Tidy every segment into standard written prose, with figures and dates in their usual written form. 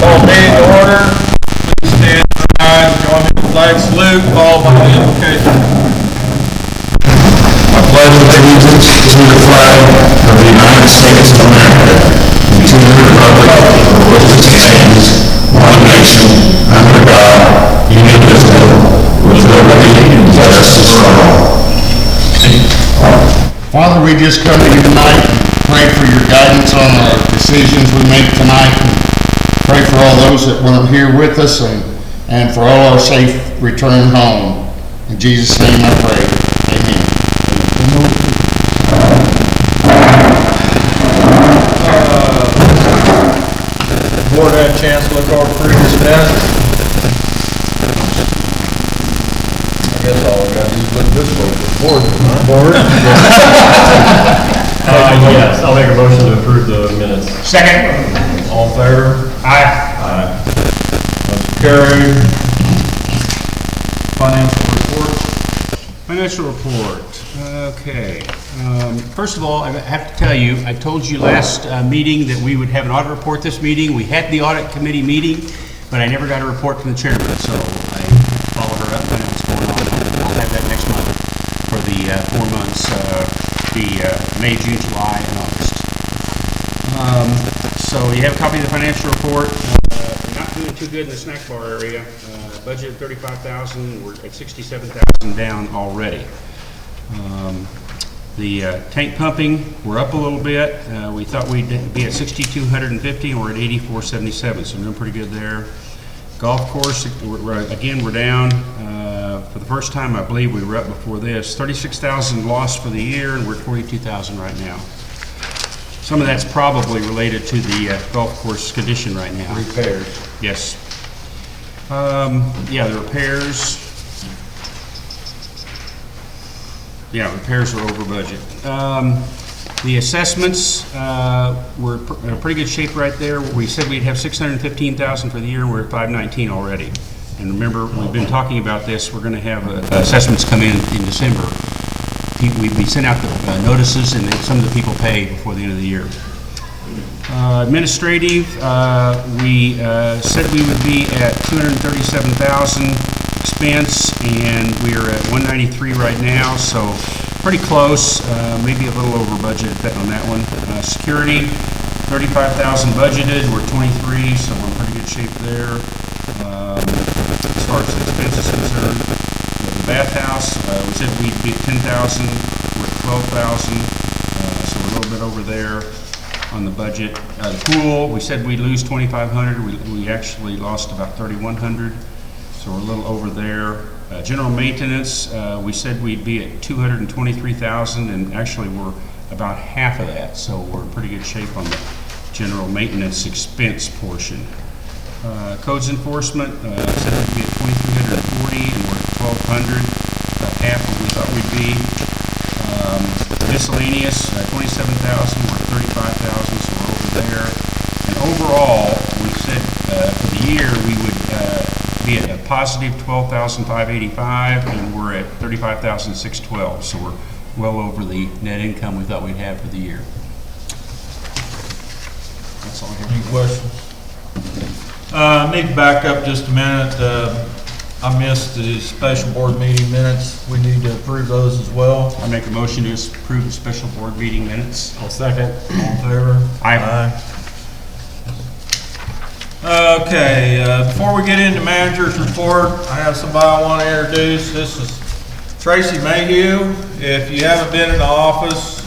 Call meeting to order. Please stand and rise. Join me in the flag salute, followed by the invocation. I pledge allegiance to the flag of the United States of America and to the republic for which it stands, one nation, under God, indivisible, with liberty and justice for all. Father, we just come to you tonight and pray for your guidance on the decisions we make tonight. And pray for all those that weren't here with us and for all our safe return home. In Jesus' name I pray. Amen. The board had a chance to look over previous minutes. I guess all we got to do is look this board. Yes, I'll make a motion to approve the minutes. Second. All in favor? Aye. Motion carried. Financial report. Financial report. Okay. First of all, I have to tell you, I told you last meeting that we would have an audit report this meeting. We had the audit committee meeting, but I never got a report from the chairman, so I followed her up on what's going on. I'll have that next month for the 4 months, May, June, July, and August. So you have a copy of the financial report. We're not doing too good in the snack bar area. Budget $35,000. We're at $67,000 down already. The tank pumping, we're up a little bit. We thought we'd be at 6,250, and we're at 8,477, so we're doing pretty good there. Golf course, we're down. For the first time, I believe we were up before this. 36,000 lost for the year, and we're at 42,000 right now. Some of that's probably related to the golf course condition right now. Repairs. Yes. Yeah, the repairs. Yeah, repairs are over budget. The assessments, we're in pretty good shape right there. We said we'd have 615,000 for the year, and we're at 519 already. And remember, we've been talking about this. We're going to have assessments come in December. We sent out the notices, and some of the people pay before the end of the year. Administrative, we said we would be at 237,000 expense, and we're at 193 right now, so pretty close, maybe a little over budget on that one. Security, 35,000 budgeted, we're 23, so we're in pretty good shape there. As far as expenses concerned, the bathhouse, we said we'd be at 10,000, we're at 12,000, so we're a little bit over there on the budget. The pool, we said we'd lose 2,500, we actually lost about 3,100, so we're a little over there. General maintenance, we said we'd be at 223,000, and actually we're about half of that, so we're in pretty good shape on the general maintenance expense portion. Codes enforcement, said we'd be at 2,340, and we're at 1,200, about half what we thought we'd be. Miscellaneous, 27,000, we're at 35,000, so we're over there. And overall, we said for the year we would be at a positive 12,585, and we're at 35,612, so we're well over the net income we thought we'd have for the year. That's all I have. Any questions? Need to back up just a minute. I missed the special board meeting minutes. We need to approve those as well. I make a motion to approve the special board meeting minutes. I'll second. All in favor? Aye. Okay, before we get into manager's report, I have somebody I want to introduce. This is Tracy Mayhew. If you haven't been in the office,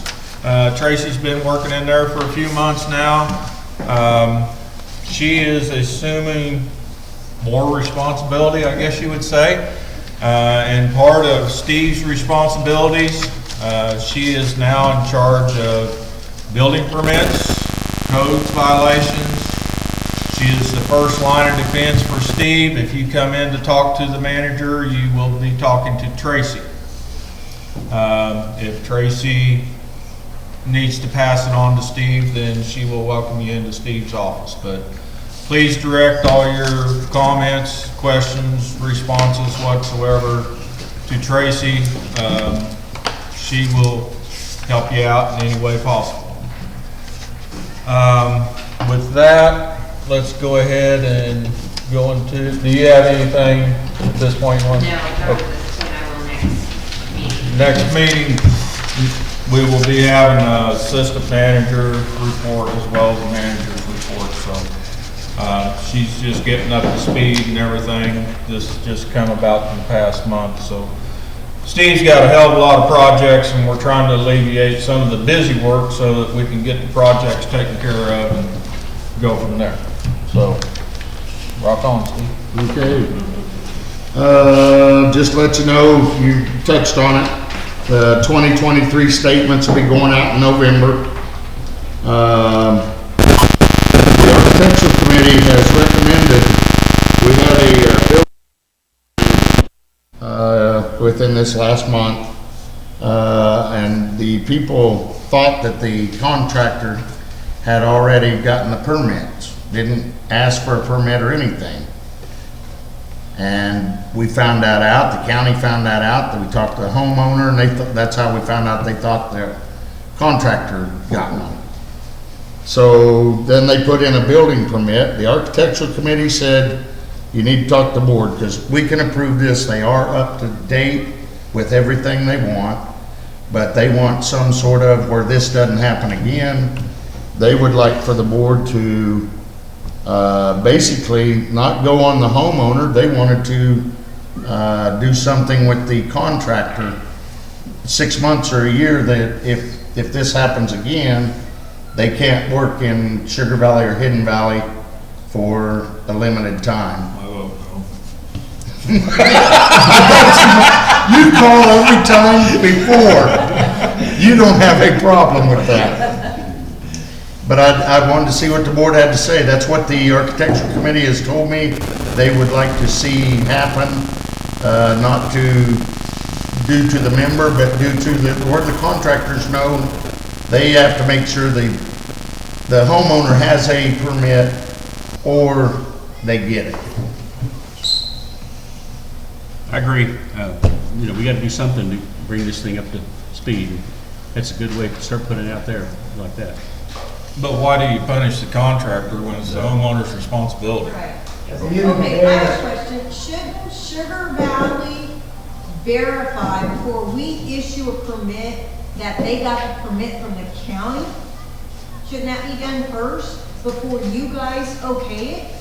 Tracy's been working in there for a few months now. She is assuming more responsibility, I guess you would say. And part of Steve's responsibilities, she is now in charge of building permits, codes violations. She is the first line of defense for Steve. If you come in to talk to the manager, you will be talking to Tracy. If Tracy needs to pass it on to Steve, then she will welcome you into Steve's office. But please direct all your comments, questions, responses whatsoever to Tracy. She will help you out in any way possible. With that, let's go ahead and go into, do you have anything at this point? No, that was whatever Next next meeting. meeting, we will be having an assistant manager report as well as a manager's report, so, she's just getting up to speed and everything. This has just come about in the past month, so. Steve's got a hell of a lot of projects, and we're trying to alleviate some of the busy work so that we can get the projects taken care of and go from there. So, rock on, Steve. Okay. Just to let you know, you touched on it, the 2023 statements will be going out in November. The Architectural Committee has recommended, we had a within this last month, and the people thought that the contractor had already gotten the permits, didn't ask for a permit or anything. And we found that out, the county found that out, that we talked to the homeowner, and that's how we found out they thought the contractor got one. So then they put in a building permit. The Architectural Committee said, you need to talk to the board, because we can approve this, they are up to date with everything they want, but they want some sort of, where this doesn't happen again, they would like for the board to basically not go on the homeowner. They wanted to do something with the contractor, 6 months or a year, that if this happens again, they can't work in Sugar Valley or Hidden Valley for a limited time. You call every time before. You don't have a problem with that. But I wanted to see what the board had to say. That's what the Architectural Committee has told me they would like to see happen, not due to the member, but due to where the contractors know they have to make sure the homeowner has a permit or they get it. I agree. We gotta do something to bring this thing up to speed. That's a good way to start putting it out there like that. But why do you punish the contractor when it's the homeowner's responsibility? Right. Okay, I have a question. Shouldn't Sugar Valley verify before we issue a permit that they got the permit from the county? Shouldn't that be done first before you guys okay it?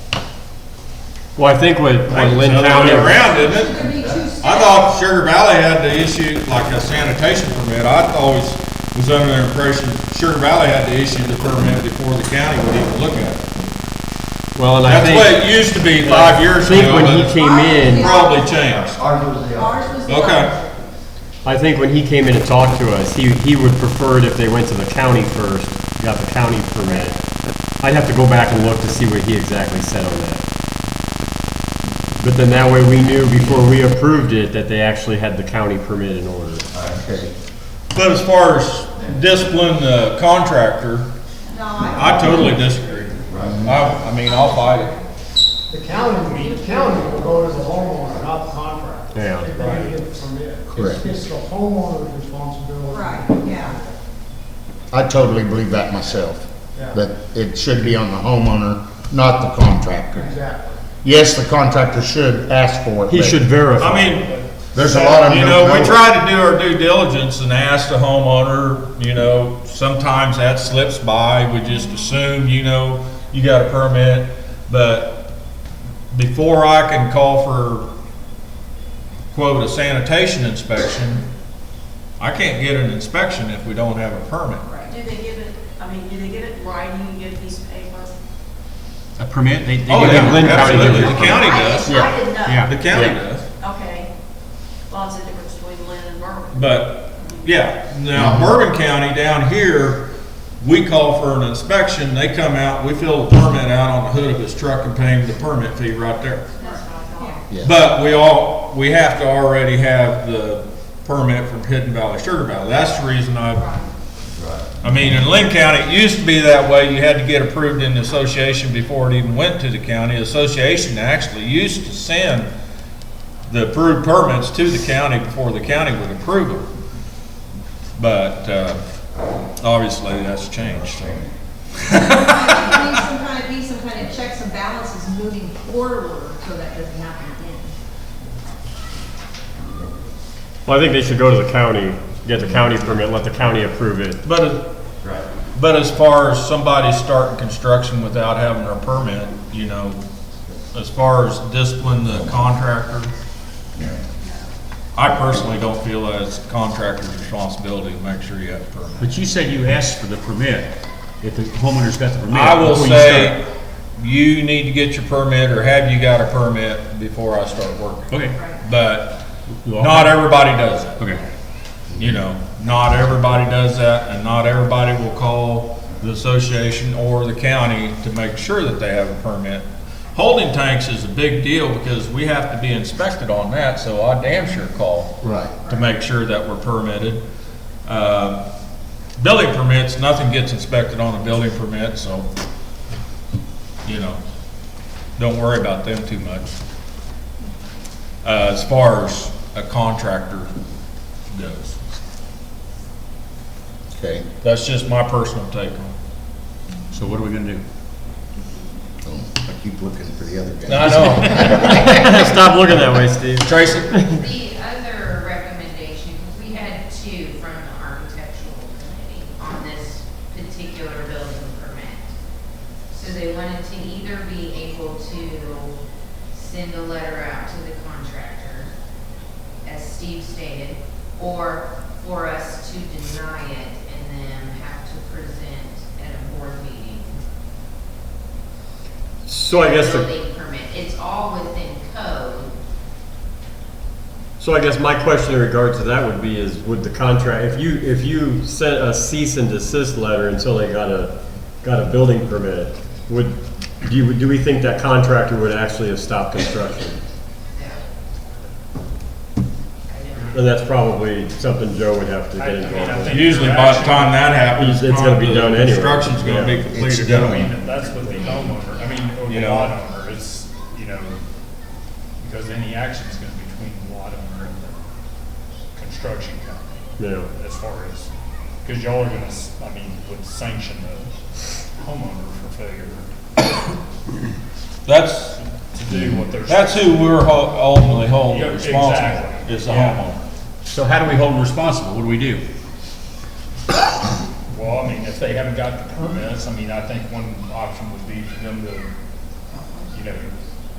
Well, I think with Lynn It's the other County. way around, isn't Should it? there be two steps? I thought Sugar Valley had to issue like a sanitation permit. I always was under the impression Sugar Valley had to issue the permit before the county would even look at it. Well, and I That's the way think, it used to be 5 years I think ago, when he but came in, probably changed. Ours was the Okay. opposite. I think when he came in to talk to us, he would prefer it if they went to the county first, got the county permit. I'd have to go back and look to see what he exactly said on that. But then that way we knew before we approved it that they actually had the county permit in order. But as far as discipline the contractor, No, I totally disagree. I mean, I'll fight it. The county will go to the homeowner, not the contractor. Yeah. If they get the permit. Correct. It's the homeowner's responsibility. Right, yeah. I totally believe that myself, Yeah. that it should be on the homeowner, not the contractor. Exactly. Yes, the contractor should ask for it. He but should verify. I mean, There's a lot of them. you know, don't we try to do our due diligence and ask the homeowner, sometimes that slips by, we just assume, you got a permit, but before I can call for, quote, a sanitation inspection, I can't get an inspection if we don't have a permit. Do they give it, do they give it in writing and get a piece of paper? A permit, they Oh, give yeah, Lynn County. absolutely, the county does, I didn't know. Yeah. the county does. Okay. Well, it's a difference between Lynn and Bourbon. But, yeah, now Bourbon County down here, we call for an inspection, they come out, we fill the permit out on the hood of his truck and pay him the permit fee right there. That's what I thought. Yeah. But we have to already have the permit from Hidden Valley, Sugar Valley. That's the reason in Lynn County, it used to be that way. You had to get approved in the association before it even went to the county. The association actually used to send the approved permits to the county before the county would approve them. But, obviously that's changed. So. Be some kind of checks and balances moving forward so that doesn't happen again. Well, I think they should go to the county, get the county permit, let the county approve it. But as far as somebody starting construction without having their permit, you know, as far as discipline the contractor, I personally don't feel that it's the contractor's responsibility to make sure you have a permit. But you said you asked for the permit, if the homeowner's got the permit. I will before you say, start. you need to get your permit, or have you got a permit before I start working. Okay. But not everybody does it. Okay. You know, not everybody does that, and not everybody will call the association or the county to make sure that they have a permit. Holding tanks is a big deal because we have to be inspected on that, so I damn sure call Right. to make sure that we're permitted. Building permits, nothing gets inspected on a building permit, so, you know, don't worry about them too much. As far as a contractor goes. Okay. That's just my personal take on it. So what are we gonna do? I keep looking for the other guy. I know. Stop looking that way, Steve. Tracy? The other recommendation, because we had two from the architectural committee on this particular building permit. So they wanted to either be able to send a letter out to the contractor, as Steve stated, or for us to deny it and then have to present at a board meeting. So I guess Building permit, it's all within code. So I guess my question in regards to that would be is, would the contract, if you sent a cease and desist letter until they got a building permit, do we think that contractor would actually have stopped construction? And that's probably something Joe would have to get involved with. Usually by the time that happens, It's gonna be done anyway. construction's gonna be Yeah. completed done. anyway. That's what the homeowner, I mean, or You the know. lot owner, it's, you know, because any action is gonna be between the lot owner and the construction company, Yeah. as far as, because y'all are gonna, I mean, would sanction the homeowner for failure That's, to do what they're. that's who we're ultimately holding Yeah, responsible, exactly. is the Yeah. homeowner. So how do we hold them responsible? What do we do? Well, I mean, if they haven't got the permits, I mean, I think one option would be for them to, you know,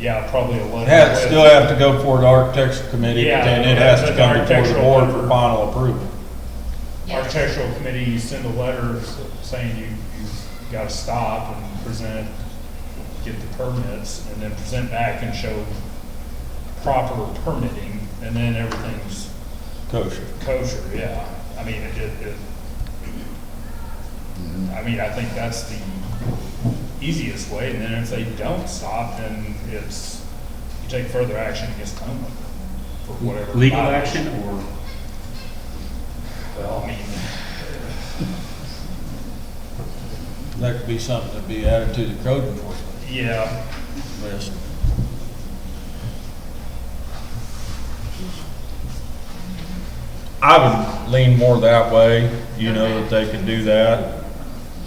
yeah, probably a letter. Have, still have to go before the architecture committee, but then it has to Yeah, come but the before the board for architectural- final approval. Yes. Architectural committee, you send a letter saying you've got to stop and present, get the permits, and then present back and show proper permitting, and then everything's Kosher. kosher, yeah. I mean, I mean, I think that's the easiest way, and then if they don't stop, then it's, you take further action against the homeowner for whatever. Legal violation. action or? Well, I mean, That could be something to be added to the code enforcement yeah, list. I would lean more that way, you know, that they can do that.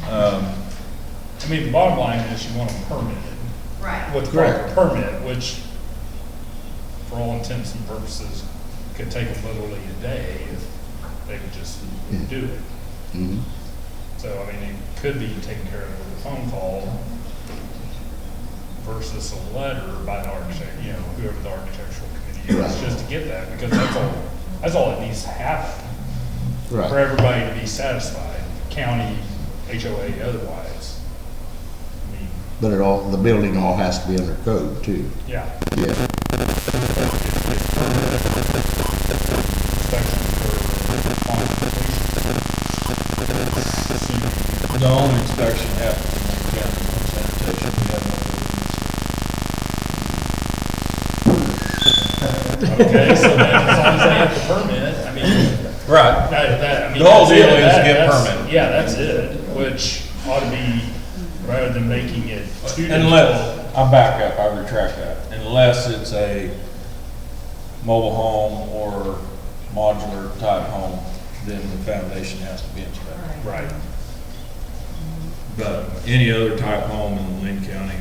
I mean, the bottom line is you want them permitted. Right. With proper permit, which for all intents and purposes could take them literally a day if they would just do it. Mhm. So, I mean, it could be taken care of with a phone call versus a letter by the architect, you know, whoever the architectural committee is, Right. just to get that, because that's all that needs to happen for Right. everybody to be satisfied, county, HOA, otherwise. I mean, But the building all has to be under code too. yeah. Yeah. Inspection for on completion. The only inspection happens in the county sanitation, we have no Okay, so then as long as they have the permit, I mean, Right. I mean. The whole that's deal it. is to get That's- permit. Yeah, that's it, which ought to be, rather than making it too Unless, difficult. I back up, I retract that, unless it's a mobile home or modular type home, then the foundation has to be inspected. Right. But any other type home in Lynn County,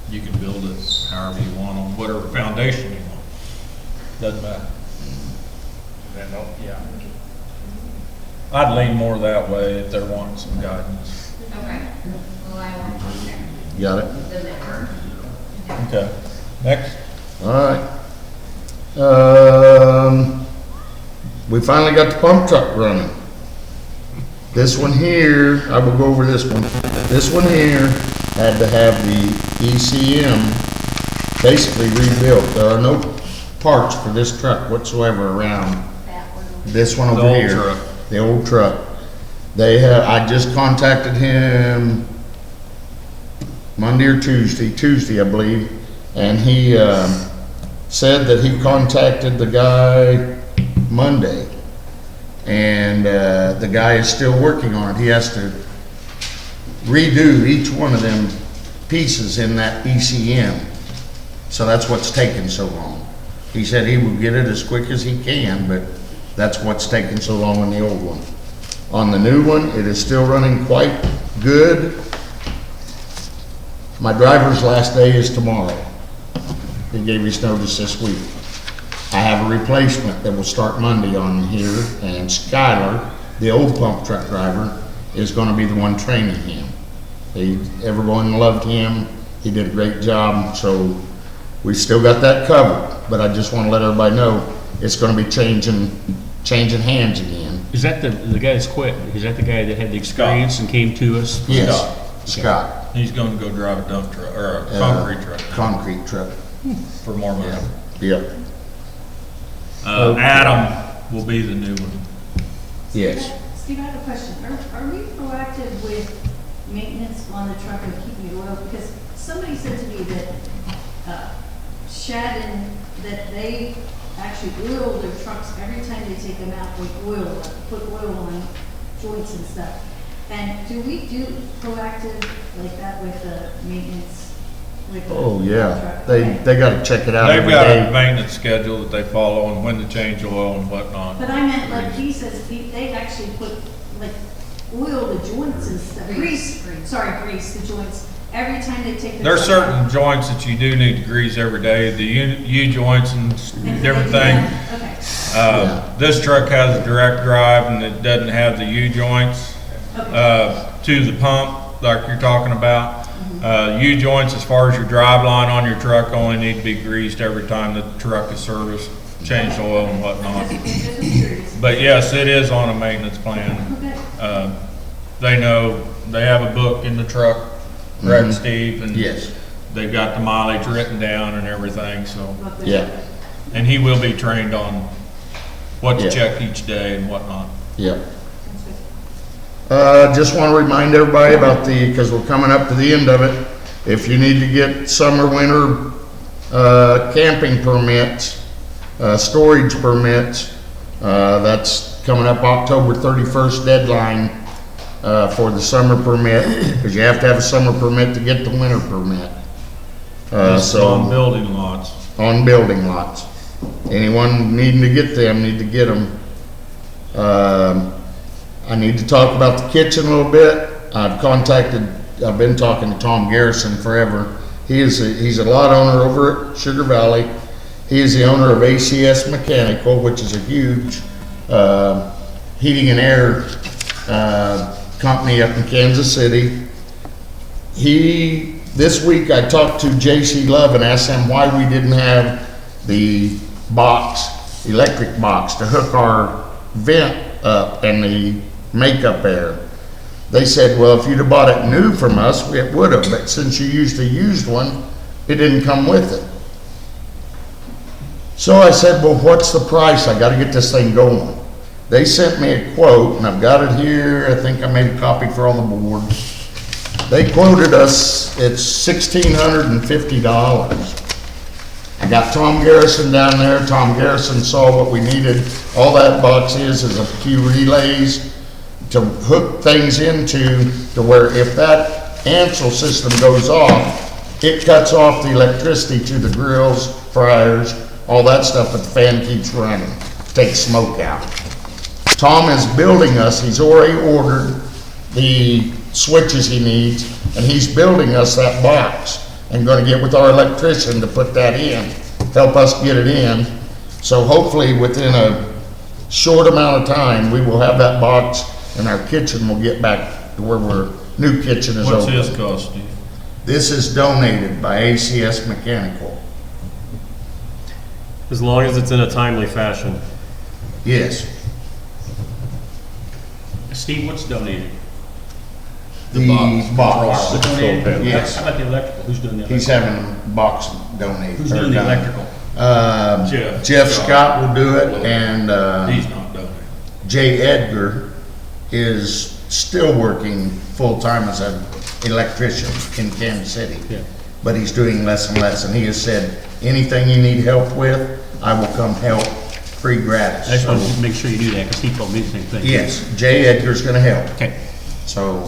you can build it however you want on whatever foundation you want. Doesn't matter. Then, yeah. I'd lean more that way if they're wanting some guidance. Okay. Well, I will contact Got it? the member. Okay. Next. All right. We finally got the pump truck running. This one here, I will go over this one. This one here had to have the ECM basically rebuilt. There are no parts for this truck whatsoever around this one The over old here. truck. The old truck. I just contacted him Monday or Tuesday, I believe, and he said that he contacted the guy Monday, and the guy is still working on it. He has to redo each one of them pieces in that ECM, so that's what's taking so long. He said he will get it as quick as he can, but that's what's taking so long on the old one. On the new one, it is still running quite good. My driver's last day is tomorrow. He gave his notice this week. I have a replacement that will start Monday on here, and Skylar, the old pump truck driver, is gonna be the one training him. Everyone loved him. He did a great job, so we still got that covered. But I just wanna let everybody know, it's gonna be changing hands again. Is that the guy that's quit? Is that the guy that had the experience and came to us? Yes, Scott, He's going to go drive a dump truck or a concrete truck concrete truck. for more money. Yep, Adam will be the new one. yes. Steve, I have a question. Are we proactive with maintenance on the truck and keeping it oil? Because somebody said to me that, Shadden, that they actually oil their trucks every time they take them out with oil, put oil on joints and stuff. And do we do proactive like that with the maintenance? With the Oh, yeah, truck? they Okay. gotta check it out They've every got a day. maintenance schedule that they follow and when to change oil and whatnot. But I meant, like, he says, they actually put, like, oil the joints and stuff. Grease, the joints, every time they take the. There's truck certain out. joints that you do need to grease every day, the U-joints and And different they do things. that. Okay. This truck has a direct drive and it doesn't have the U-joints to the pump like you're talking about. U-joints, as far as your drive line on your truck, only need to be greased every time the truck is serviced, change oil and whatnot. Just curious. But yes, it is on a maintenance plan. Okay. They know, they have a book in the truck, correct, Steve? And Yes, they've got the mileage written down and everything, so. yeah, And he will be trained on what to Yeah. check each day and whatnot. yeah. Just want to remind everybody about because we're coming up to the end of it. If you need to get summer, winter, camping permits, storage permits, that's coming up October 31st deadline, for the summer permit, because you have to have a summer permit to get the winter permit. This is So on building lots. on building lots. Anyone needing to get them, need to get them. I need to talk about the kitchen a little bit. I've been talking to Tom Garrison forever. He's a lot owner over at Sugar Valley. He is the owner of ACS Mechanical, which is a huge, heating and air, company up in Kansas City. This week I talked to J.C. Love and asked him why we didn't have the electric box to hook our vent up and the makeup air. They said, well, if you'd have bought it new from us, it would have, but since you used a used one, it didn't come with it. So I said, well, what's the price? I gotta get this thing going. They sent me a quote, and I've got it here. I think I made a copy for all the boards. They quoted us, it's $1,650. I got Tom Garrison down there. Tom Garrison saw what we needed. All that box is a few relays to hook things into, to where if that Ansel system goes off, it cuts off the electricity to the grills, fryers, all that stuff, but the fan keeps running, takes smoke out. Tom is building us, he's already ordered the switches he needs, and he's building us that box and gonna get with our electrician to put that in, help us get it in. So hopefully within a short amount of time, we will have that box and our kitchen will get back to where new kitchen is What's open. his cost, Steve? This is donated by ACS Mechanical. As long as it's in a timely fashion. Yes. Steve, what's donated? The box. The donated? panel. Yes. How about the electrical? Who's doing the He's electrical? having a box donated. Who's doing the electrical? Jeff. Jeff Scott will do it, and He's not donating. Jay Edgar is still working full-time as an electrician in Kansas City. Yeah. But he's doing less and less, and he has said, anything you need help with, I will come help free gratis. I just So, wanted to make sure you knew that, because he told me the same thing. yes, Jay Edgar's gonna help. Okay. So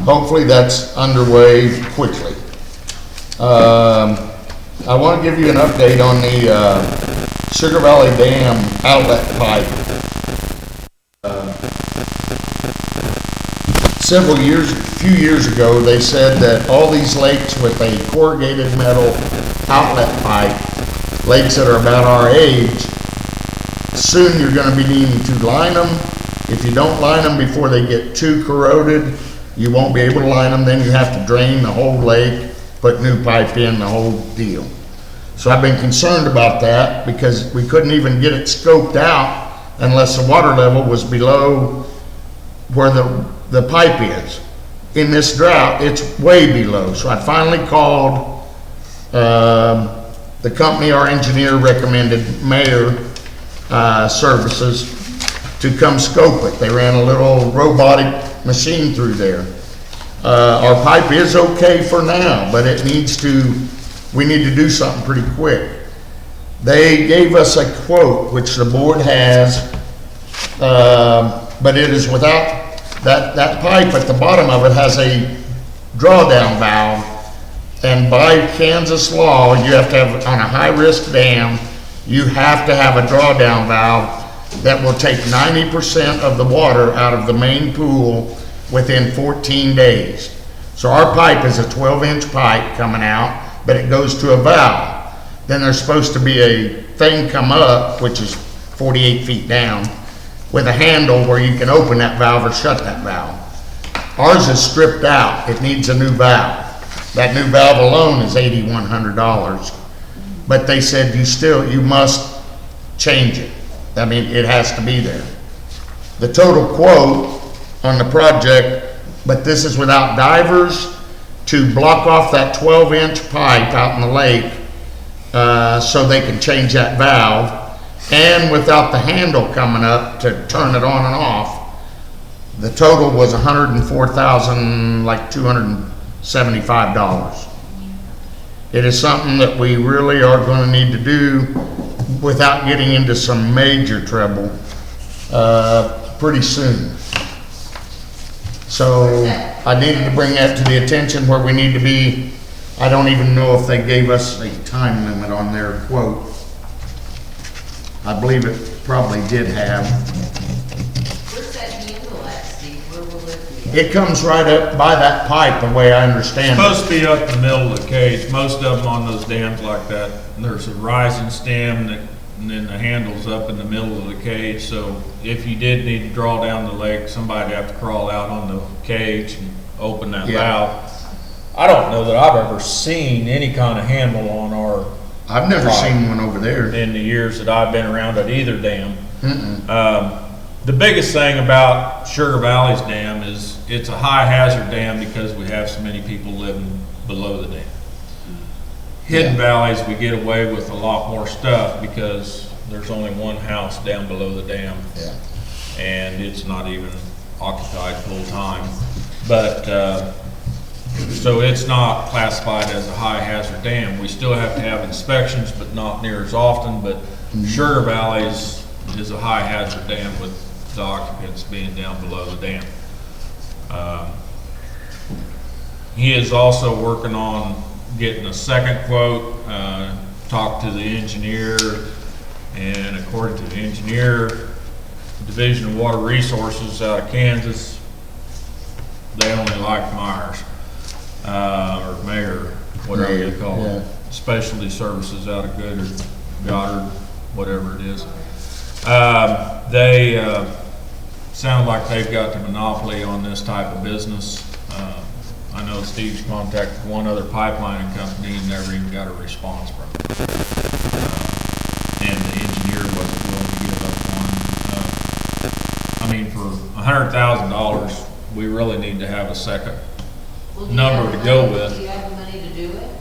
hopefully that's underway quickly. I want to give you an update on the Sugar Valley Dam outlet pipe. Few years ago, they said that all these lakes with a corrugated metal outlet pipe, lakes that are about our age, soon you're going to be needing to line them. If you don't line them before they get too corroded, you won't be able to line them. Then you have to drain the whole lake, put new pipe in, the whole deal. So I've been concerned about that because we couldn't even get it scoped out unless the water level was below where the pipe is. In this drought, it's way below. So I finally called the company our engineer recommended, Mayor Services, to come scope it. They ran a little robotic machine through there. Our pipe is okay for now, but we need to do something pretty quick. They gave us a quote, which the board has, but it is without, that pipe at the bottom of it has a drawdown valve. And by Kansas law, you have to have, on a high-risk dam, you have to have a drawdown valve that will take 90% of the water out of the main pool within 14 days. So our pipe is a 12-inch pipe coming out, but it goes to a valve. Then there's supposed to be a thing come up, which is 48 feet down, with a handle where you can open that valve or shut that valve. Ours is stripped out. It needs a new valve. That new valve alone is $8,100. But they said you must change it. I mean, it has to be there. The total quote on the project, but this is without divers to block off that 12-inch pipe out in the lake so they can change that valve, and without the handle coming up to turn it on and off. The total was $275. It is something that we really are going to need to do without getting into some major trouble pretty soon. So I needed to bring that to the attention where we need to be. I don't even know if they gave us a time limit on their quote. I believe it probably did have. Where's that handle at, Steve? Where will it be? It comes right up by that pipe, the way I understand it. Supposed to be up in the middle of the cage. Most of them on those dams like that, there's a rising stem and then the handle's up in the middle of the cage. So if you did need to draw down the lake, somebody'd have to crawl out on the cage and open that valve. I don't know that I've ever seen any kind of handle on our I've never seen one over there. in the years that I've been around at either dam. The biggest thing about Sugar Valley's dam is it's a high hazard dam because we have so many people living below the dam. Hidden valleys, we get away with a lot more stuff because there's only one house down below the dam. Yeah. And it's not even occupied full time. But, so it's not classified as a high hazard dam. We still have to have inspections, but not near as often. But Sugar Valley is a high hazard dam with the occupants being down below the dam. He is also working on getting a second quote, talked to the engineer, and according to the engineer, Division of Water Resources out of Kansas, they only like Myers, or Mayor, whatever you Mayor, call it. yeah. Specialty Services out of Goddard, whatever it is. They sound like they've got the monopoly on this type of business. I know Steve's contacted one other pipelining company and never even got a response from them. And the engineer wasn't willing to give up one. I mean, for $100,000, we really need to have a second Well, do you number have to the go money- with. Do you have the money to do it?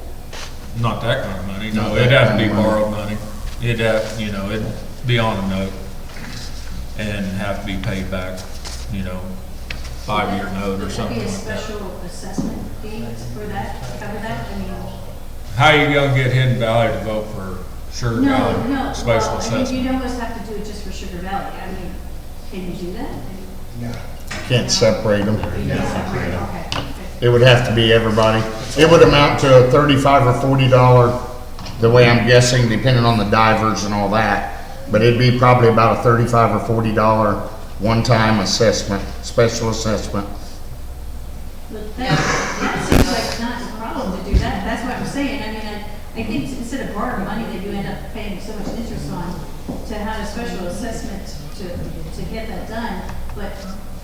Not that kind of money, Not no, that it'd have to kind be of money. borrowed money. It'd have, it'd be on a note and have to be paid back, 5-year note or something Would like that be a that. special assessment fee for that, to cover that? I mean, How you gonna get Hidden Valley to vote for Sugar no, Valley no, special well, I mean, assessment? you'd almost have to do it just for Sugar Valley. I mean, can you do that? Can't separate them. Okay. It would have to be everybody. It would amount to a $35 or $40, the way I'm guessing, depending on the divers and all that. But it'd be probably about a $35 or $40 one-time assessment, special assessment. But that seems like not a problem to do that. That's what I'm saying. I mean, I think instead of borrowing money that you end up paying so much interest on, to have a special assessment to get that done. But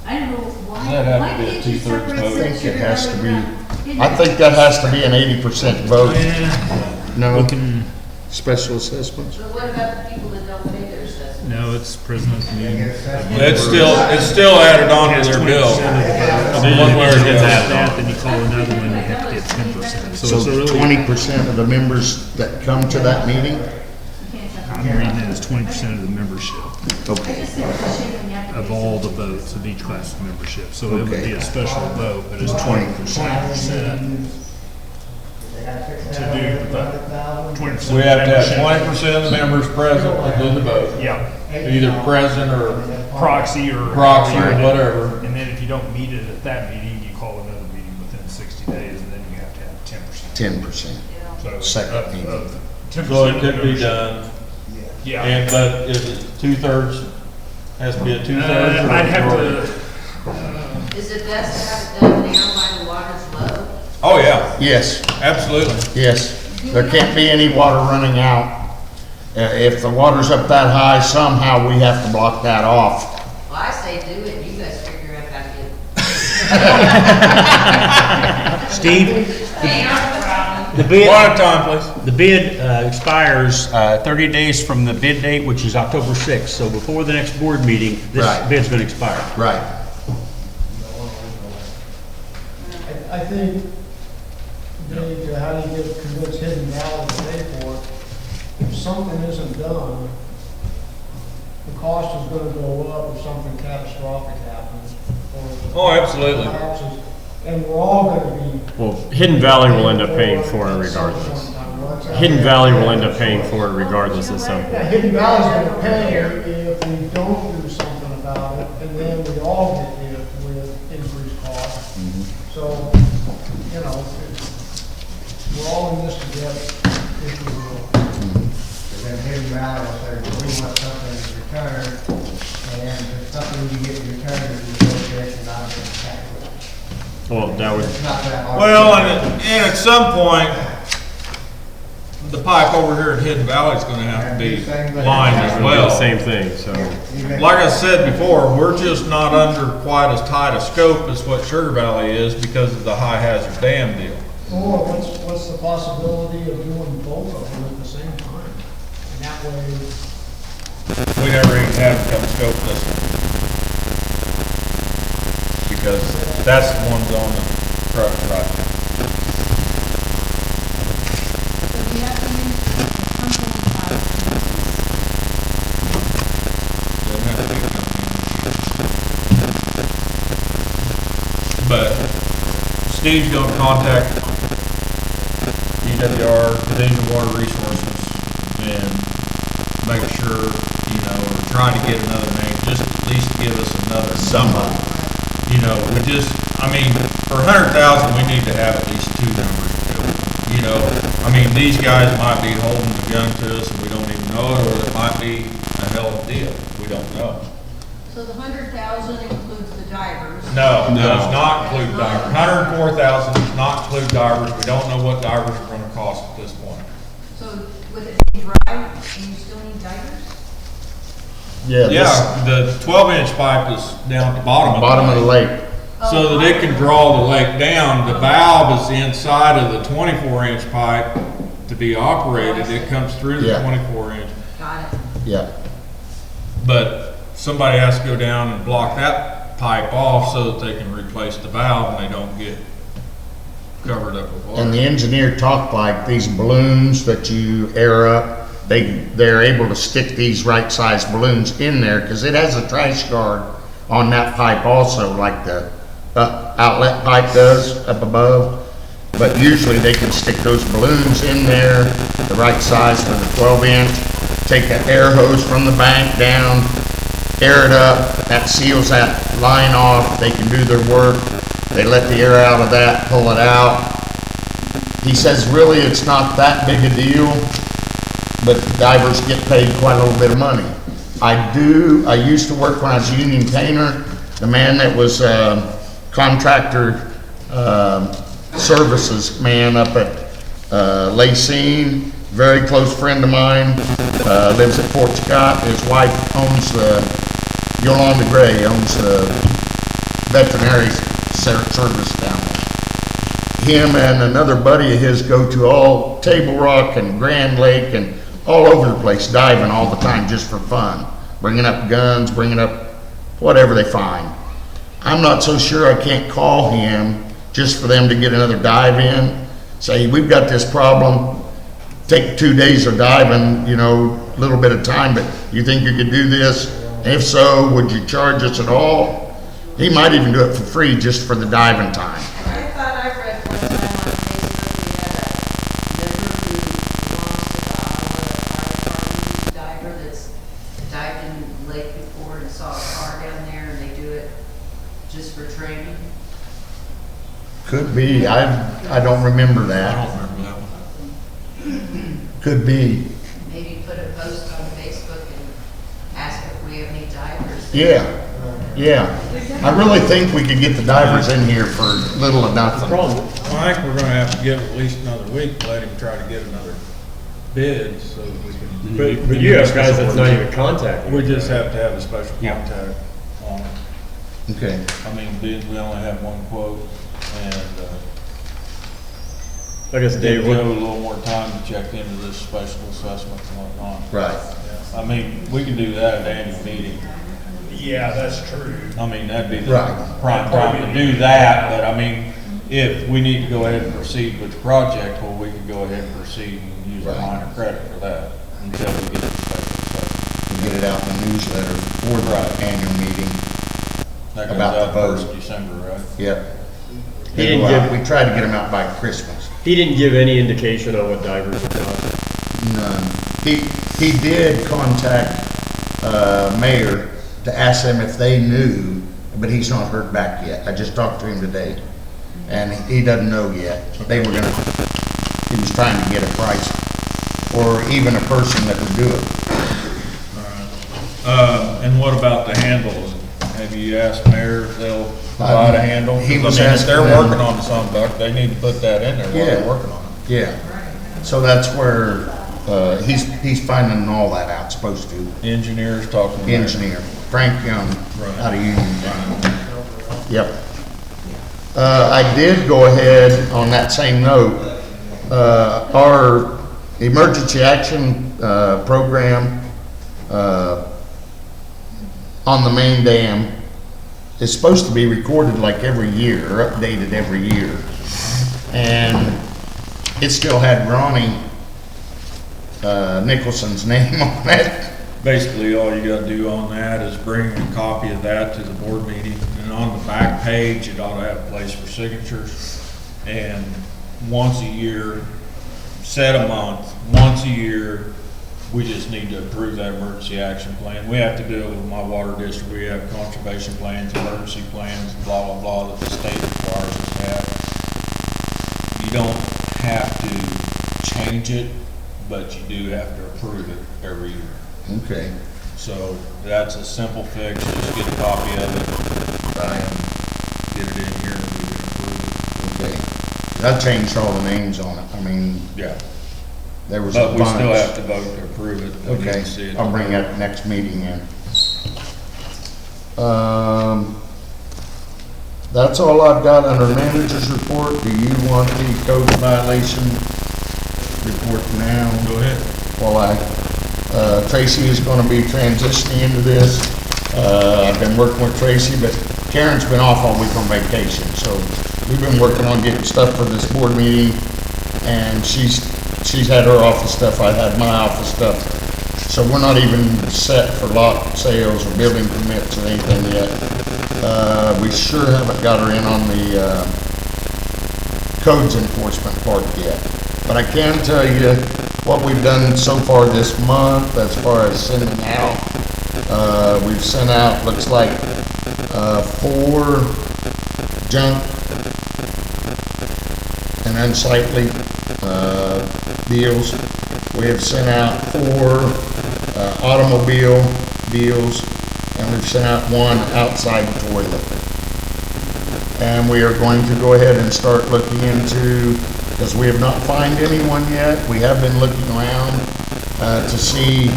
I don't know why, Does that have to why be a can't you two-thirds separate vote? the I think it Sugar has to Valley be- from Hidden I Valley? think that has to be an 80% vote. No, can, special assessments. But what about the people that don't pay their assessment? no, it's President's meeting. It's still added on to their bill. One way or the other. Then you call another one, they have to get 10%. So it's a So really, 20% of the members that come to that meeting? I'm reading it as 20% of the membership, Okay. I just think it's a shame when you have to of pay all so the much. votes of each class of membership. So it would Okay. be a special vote, but it's 20% to do the vote. 20% We have to have membership. 20% of the members present to do the vote. Yeah, Either present or proxy or. proxy or whatever. And then if you don't meet it at that meeting, you call another meeting within 60 days, and then you have to have 10%. 10%. So Second of- meeting. of 10% So it of could be membership. done, Yeah. but is it 2/3? Has to be a 2/3? or a I'd have majority? to, Is it best to have it done now while the water's low? Oh, yeah, Yes, absolutely. yes. There can't be any water running out. If the water's up that high, somehow we have to block that off. Well, I say do it, you guys figure out how to get it. Steve, Hey, not a problem. the bid, One at a time, please. the bid expires 30 days from the bid date, which is October 6th. So before the next board meeting, this Right. bid's going to expire. Right. I think, Dave, how do you get convince Hidden Valley to pay for it? If something isn't done, the cost is gonna go up if something catastrophic happens. or- Oh, absolutely. And we're all gonna be. Well, Hidden Valley will end up paying for it regardless. Hidden Valley will end up paying for it regardless at some Yeah, point. Hidden Valley's gonna pay if we don't do something about it, and then we all get hit with increased costs. So, we're all in this together, if you will. Then Hidden Valley will say, well, we want something in return, and if something you get in return is negotiation, not in tax. Well, that would, It's not that hard. Well, and at some point, the pipe over here at Hidden Valley is gonna have to be lined as it'll be the well. same thing, so. Like I said before, we're just not under quite as tight a scope as what Sugar Valley is because of the high hazard dam deal. Or what's the possibility of doing both of them at the same time? And that way, We never even had to come scope this one. Because that's the ones on the truck right now. So do you have to use something Doesn't have to be company. But Steve's gonna contact DWR, Division of Water Resources, and make sure, or trying to get another name, just at least give us another number. We just, for 100,000, we need to have at least two numbers to it. These guys might be holding the gun to us and we don't even know it, or it might be a hell of a deal. We don't know. So the 100,000 includes the divers? No, does not include divers. 104,000 does not include divers. We don't know what divers are gonna cost at this point. So with it being dry, and you still need divers? Yeah, the 12-inch pipe is down at the bottom of the lake. lake. So that it can draw the lake down. The valve is inside of the 24-inch pipe to be operated. It comes through the Yeah. 24-inch. Got it. Yeah. But somebody has to go down and block that pipe off so that they can replace the valve and they don't get covered up with water. And the engineer talked like these balloons that you air up, they're able to stick these right-sized balloons in there because it has a trash guard on that pipe also, like the outlet pipe does up above. But usually they can stick those balloons in there, the right size for the 12-inch, take the air hose from the bank down, air it up, that seals that line off, they can do their work, they let the air out of that, pull it out. He says really it's not that big a deal, but divers get paid quite a little bit of money. I used to work when I was a union painter, the man that was contractor services man up at Lacine, very close friend of mine, lives at Fort Scott. His wife owns Yolanda Gray owns the veterinary service down there. Him and another buddy of his go to all Table Rock and Grand Lake and all over the place, diving all the time just for fun, bringing up guns, bringing up whatever they find. I'm not so sure I can't call him just for them to get another dive in, say, we've got this problem, take 2 days of diving, you know, a little bit of time, but you think you could do this? If so, would you charge us at all? He might even do it for free just for the diving time. I thought I read one time on Facebook, we had a member who belongs to the Iowa Fire Department, diver that's dived in the lake before and saw a car down there, and they do it just for training. Could be, I don't remember I that. don't remember that one. Could be, Maybe put a post on Facebook and ask if we have any divers. yeah, yeah. I really think we could get the divers in here for little or nothing. Well, I think we're gonna have to give it at least another week, to let him try to get another bid, so that we can. But you have guys that's not even contacting. We you. just have to have a special Yeah. contact on it. Okay, I mean, we only have one quote, and, I guess give Dave, Joe a what, little more time to check into this special assessment and whatnot. right. I mean, we can do that at the annual meeting. Yeah, that's true. I mean, that'd be the Right. prime time to do that, but I mean, if we need to go ahead and proceed with the project, well, we can go ahead and proceed and use a Right. minor credit for that until we get the special assessment. We'll get it out in the newsletter before Right. the annual meeting. That goes About the out vote. first December, right? Yep. He didn't give- We tried to get them out by Christmas. he didn't give any indication on what divers would cost. None. He did contact, Mayor to ask them if they knew, but he's not heard back yet. I just talked to him today, and he doesn't know yet. He was trying to get a price, or even a person that would do it. And what about the handles? Have you asked Mayor if they'll provide a handle? He 'Cause was I mean, if asking they're them- working on the Sunduck, they need to put that in there while they're Yeah. working on it. Yeah. So that's where, he's finding all that out, supposed to. The engineer's talking to Mayor. Engineer, Frank Young, Right. out of Union. Yep. I did go ahead, on that same note, our emergency action, program, on the main dam is supposed to be recorded like every year, or updated every year. And it still had Ronnie, Nicholson's name on it. Basically, all you gotta do on that is bring a copy of that to the board meeting, and on the back page, it ought to have a place for signatures. And once a year, set a month, once a year, we just need to approve that emergency action plan. We have to do it with my water district, we have conservation plans, emergency plans, blah, blah, blah, that the state requires us to have. You don't have to change it, but you do have to approve it every year. Okay. So that's a simple fix, just get a copy of it, try and get it in here and we can approve Okay. I changed all the names on it. I mean, it. Yeah. there was a But we bunch. still have to vote to approve it. We need Okay, to see it. I'll bring that next meeting in. That's all I've got under manager's report. Do you want the code violation report now? Go ahead. Well, Tracy is gonna be transitioning into this. I've been working with Tracy, but Karen's been off all week on vacation, so we've been working on getting stuff for this board meeting, and she's had her office stuff, I had my office stuff. So we're not even set for lot sales or building permits or anything yet. We sure haven't got her in on the, codes enforcement part yet. But I can tell you what we've done so far this month as far as sending out. We've sent out, looks like, 4 junk and unsightly, deals. We have sent out 4, automobile deals, and we've sent out 1 outside toilet. And we are going to go ahead and start looking into, because we have not found anyone yet, we have been looking around to see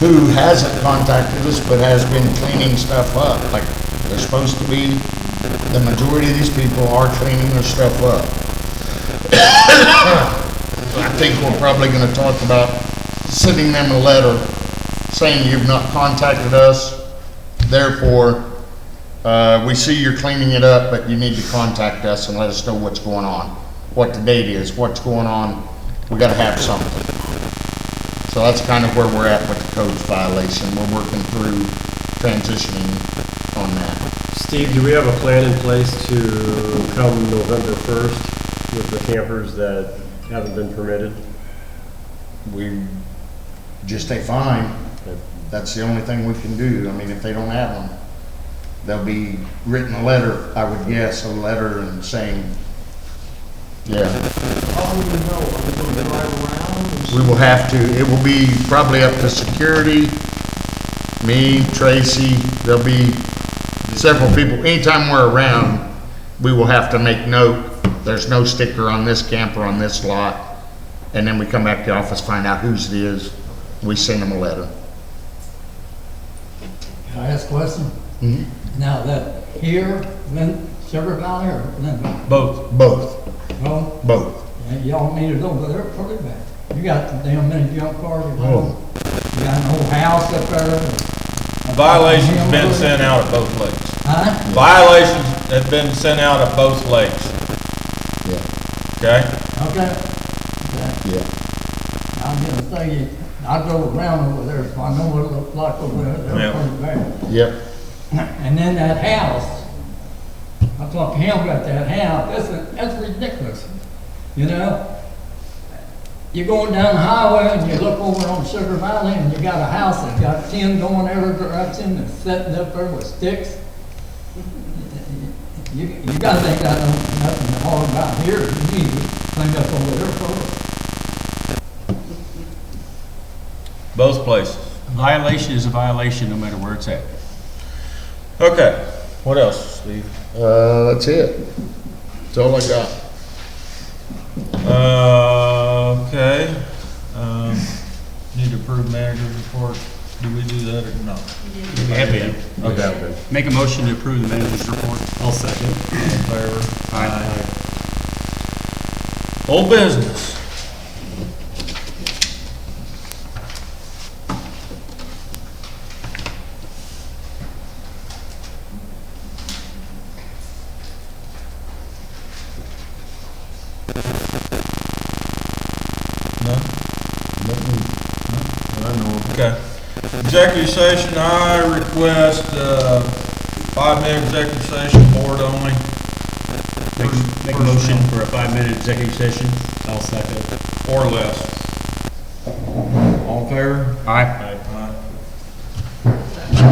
who hasn't contacted us but has been cleaning stuff up, like they're supposed to be. The majority of these people are cleaning their stuff up. I think we're probably going to talk about sending them a letter saying you've not contacted us, therefore, we see you're cleaning it up, but you need to contact us and let us know what's going on, what the date is, what's going on. We got to have something. So that's kind of where we're at with the codes violation. We're working through transitioning on that. Steve, do we have a plan in place to come November 1st with the campers that haven't been permitted? We just stay fine. That's the only thing we can do. I mean, if they don't have them, they'll be written a letter, I would guess, a letter and saying, yeah. How do we know? Are we gonna drive around and see? We will have to, it will be probably up to security, me, Tracy, there'll be several people. Anytime we're around, we will have to make note, there's no sticker on this camper on this lot. And then we come back to the office, find out whose it is. We send them a letter. Can I ask a question? Now that here, Sugar Valley or Linville? Both. Well, Both. and y'all made it over there pretty bad. You got the damn many junk cars at home. You got an old house up there. Violations been sent out at both lakes. Huh? Violations have been sent out at both lakes, Yeah. okay? Okay. Yeah. I'm gonna say, I drove around over there, so I know what it looked like over there. They're Yeah. pretty bad. Yep. And then that house, I talked to him about that house, that's ridiculous, you know? You're going down the highway and you look over on Sugar Valley and you got a house that's got 10 going every direction and setting up there with sticks. You guys ain't got nothing hard about here, you need to clean up over there first. Both places. A violation is a violation no matter where it's at. Okay, what else, Steve? That's it. That's all I got. Okay, need to approve manager's report. Do we do that or not? We have been. Okay. Make a motion to approve the manager's report. I'll second. All in favor? Aye. Old business. None? I know. Okay. Executive session, I request, 5-minute executive session, board only. Make a motion for a 5-minute executive session. I'll second. Or less. All in favor? Aye.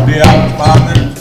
Be out in 5 minutes.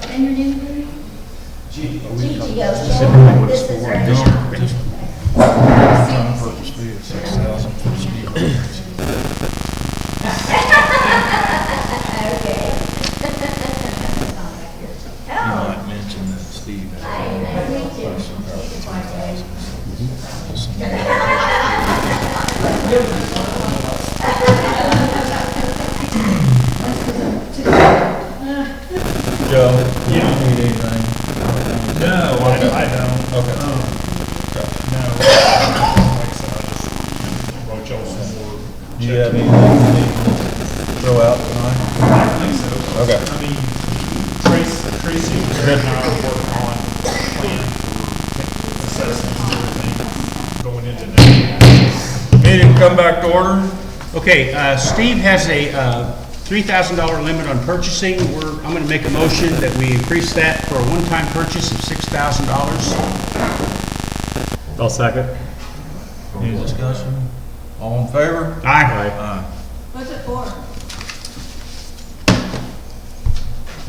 And your name, please? Gigi, okay. This is her Purchase fee of $6,000 for speed limits. Okay. You might mention that Steve had Nice to meet you. question about the 10,000. Joe, you don't need anything. No, I don't. Okay. No. Like I said, I just wrote y'all some more. Do you have anything you need to throw out tonight? I think so. Okay. I mean, Tracy and Greg and I are working on a plan for assessments and everything going into next year. Meeting come back to order. Okay, Steve has a $3,000 limit on purchasing. I'm going to make a motion that we increase that for a one-time purchase of $6,000. I'll second. Any discussion? All in favor? Aye. Aye. What's it for?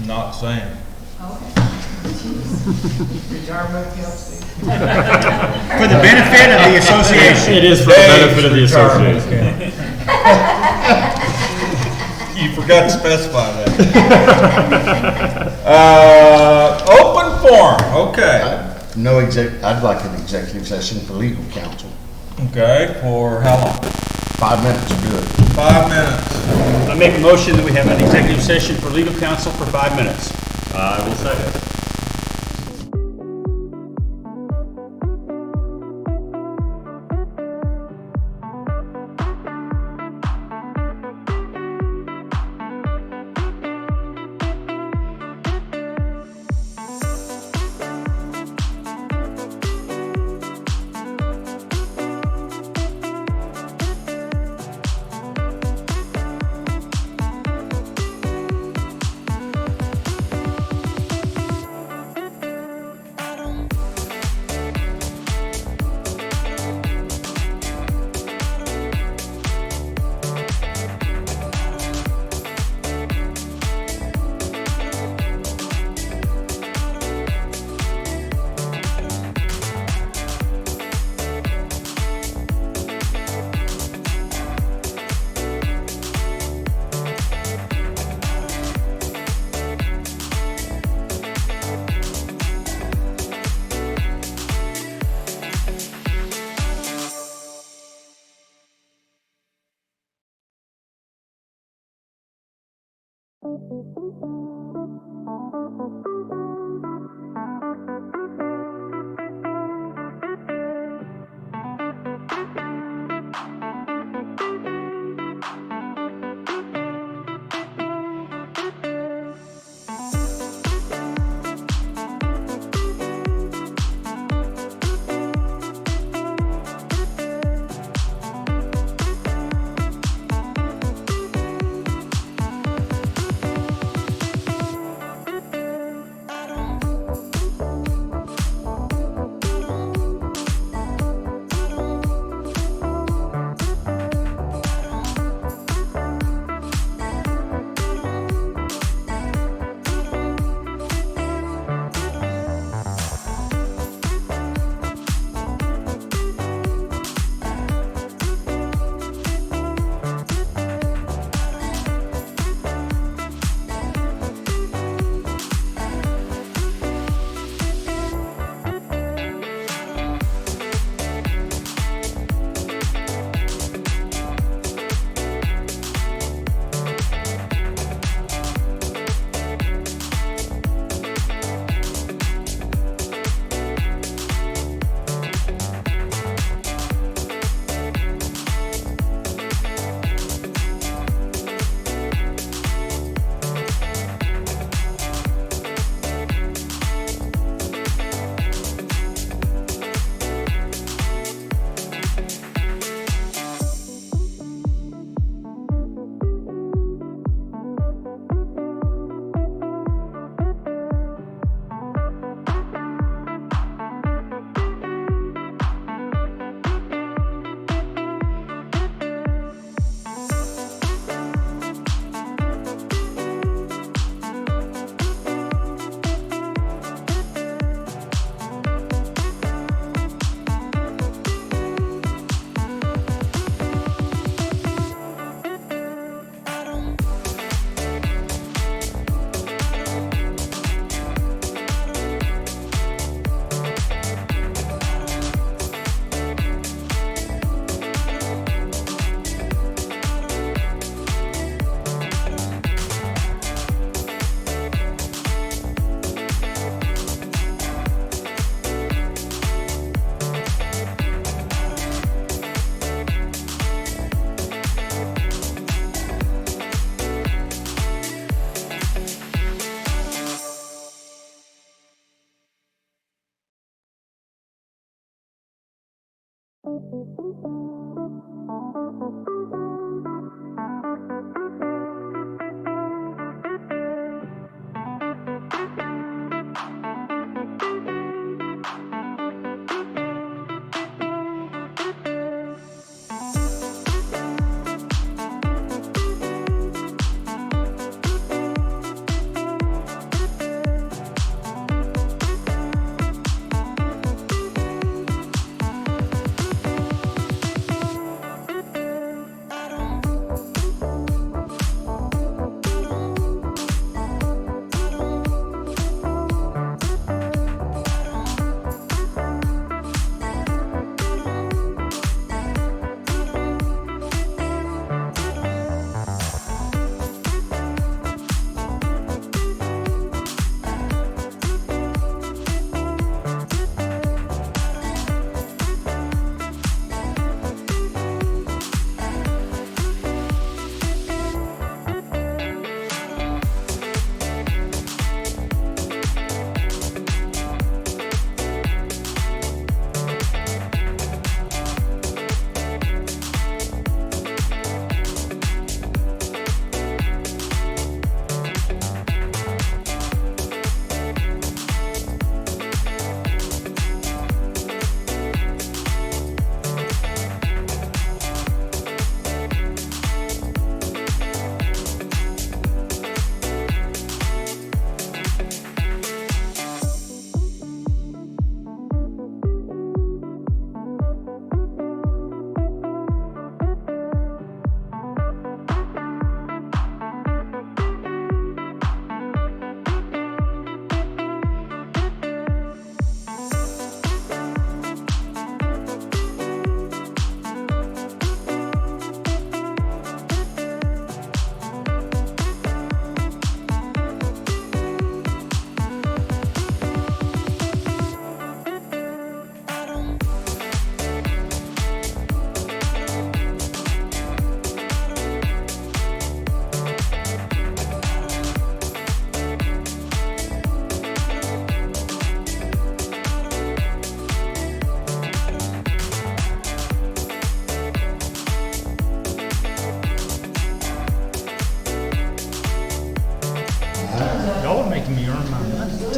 Not saying. Okay. Retirement account, Steve? For the benefit of the association. It is for the benefit of the Dave's retirement association. account. You forgot to specify that. Open forum, okay. I'd like an executive session for legal counsel. Okay, for how long? 5 minutes, good. 5 minutes. I make a motion that we have an executive session for legal counsel for 5 minutes. I will second.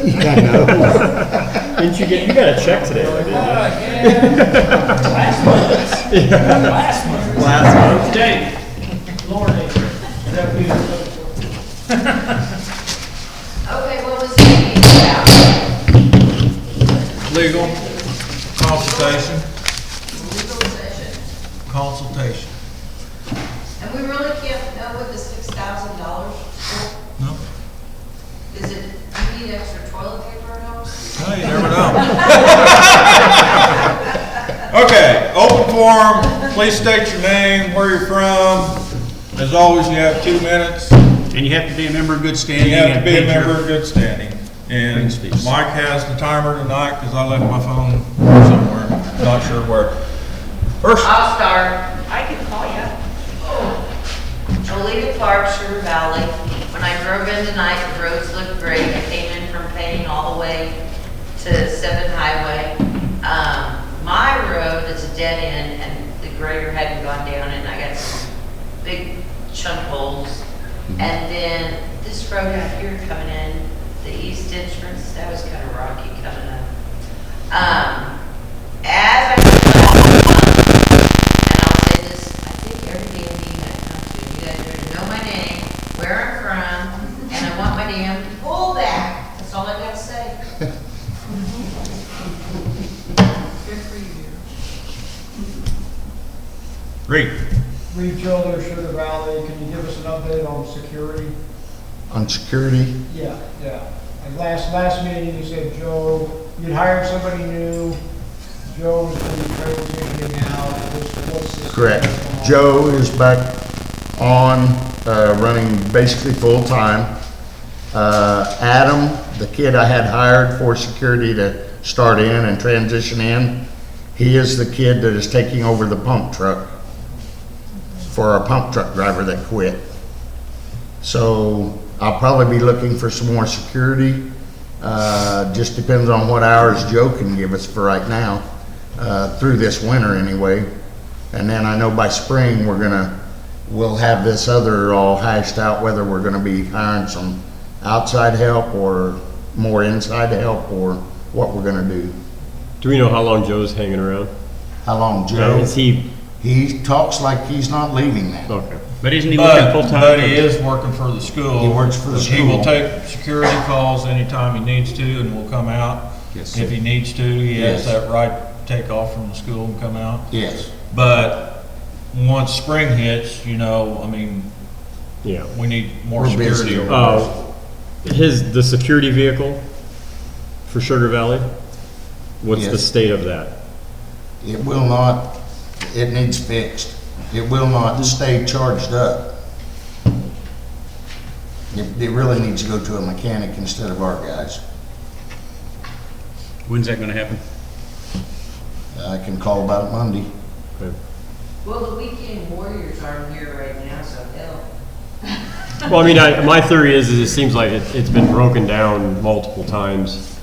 I know. Didn't you got a check today, though, didn't Last month. Last month. you? Last month. Dave, Lord, is that beautiful? Okay, what was the meeting about? Legal, consultation, Legal session. consultation. And we really can't know what the $6,000 is. No? Is it, you need extra toilet paper at home? No, you never know. Okay, open forum, please state your name, where you're from. As always, you have 2 minutes. And you have to be a member of good standing. You have to and be a pay your- member of good standing. And Thanks, Steve. Mike has the timer tonight because I left my phone somewhere, not sure where. First, I'll start. I can call you. Jolita Clark, Sugar Valley. When I drove in tonight, the roads looked great. I came in from Payne all the way to 7th Highway. My road is a dead end and the grader hadn't gone down and I got some big chunk holes. And then this road out here coming in, the east entrance, that was kind of rocky coming up. As I and I'll say this, I think every damn meeting I come to, you guys are to know my name, where I'm from, and I want my damn pull back. That's all I gotta say. Good for you. Reed. Reed Childer, Sugar Valley, can you give us an update on security? On security, Yeah. Like last meeting, you said Joe, you'd hired somebody new, Joe was going to be transitioning out, what's the... correct. Joe is back on, running basically full-time. Adam, the kid I had hired for security to start in and transition in, he is the kid that is taking over the pump truck for our pump truck driver that quit. So I'll probably be looking for some more security. Just depends on what hours Joe can give us for right now, through this winter anyway. And then I know by spring, we'll have this other all hashed out, whether we're gonna be hiring some outside help or more inside help or what we're gonna do. Do we know how long Joe's hanging around? How long, Joe? Is he, He talks like he's not leaving now. okay. But isn't he working But full-time? he is working for the school. He works for the He will school. take security calls anytime he needs to and will come out. Yes, If sir. he needs to, he has Yes. that right to take off from the school and come out. Yes. But once spring hits, I mean, Yeah. we need more We're busy. security over there. The security vehicle for Sugar Valley, what's the Yes. state of that? It will not, it needs fixed. It will not stay charged up. It really needs to go to a mechanic instead of our guys. When's that gonna happen? I can call about it Monday. Okay. Well, the weekend warriors aren't here right now, so hell. Well, I mean, my theory is it seems like it's been broken down multiple times,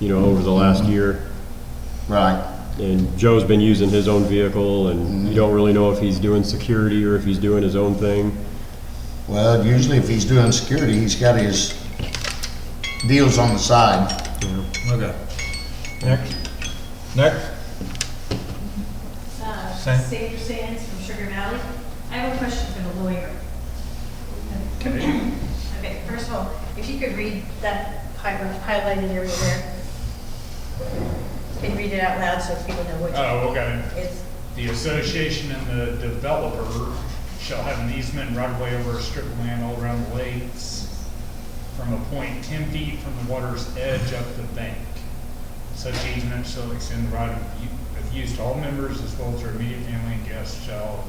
over the last year. Right. And Joe's been using his own vehicle, and you don't really know if he's doing security or if he's doing his own thing. Well, usually if he's doing security, he's got his deals on the side. Okay. Next. Next. Sam. Sandra Sands from Sugar Valley. I have a question for the lawyer. Okay. Okay, first of all, if you could read that highlighted area there. Can you read it out loud so people know what Oh, okay. it's? The association and the developer shall have an easement right away over a strip of land all around the lakes from a point 10 feet from the water's edge up the bank. Such easement shall extend the right of use to all members as well as their immediate family and guests shall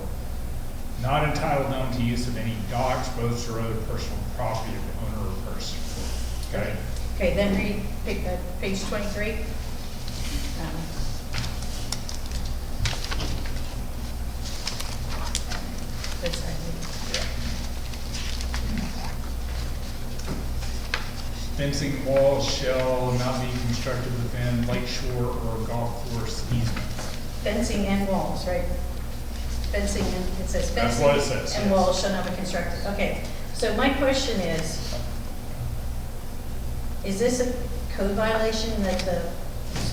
not entitle them to use of any docks, boats, or other personal property of the owner or person. Okay? Okay, then read page 23. That's right. Fencing walls shall not be constructed within lake shore or golf course easements. Fencing and walls, right? Fencing and, it says That's fencing. what it says, And yes. walls shall not be constructed. Okay, so my question is, is this a code violation that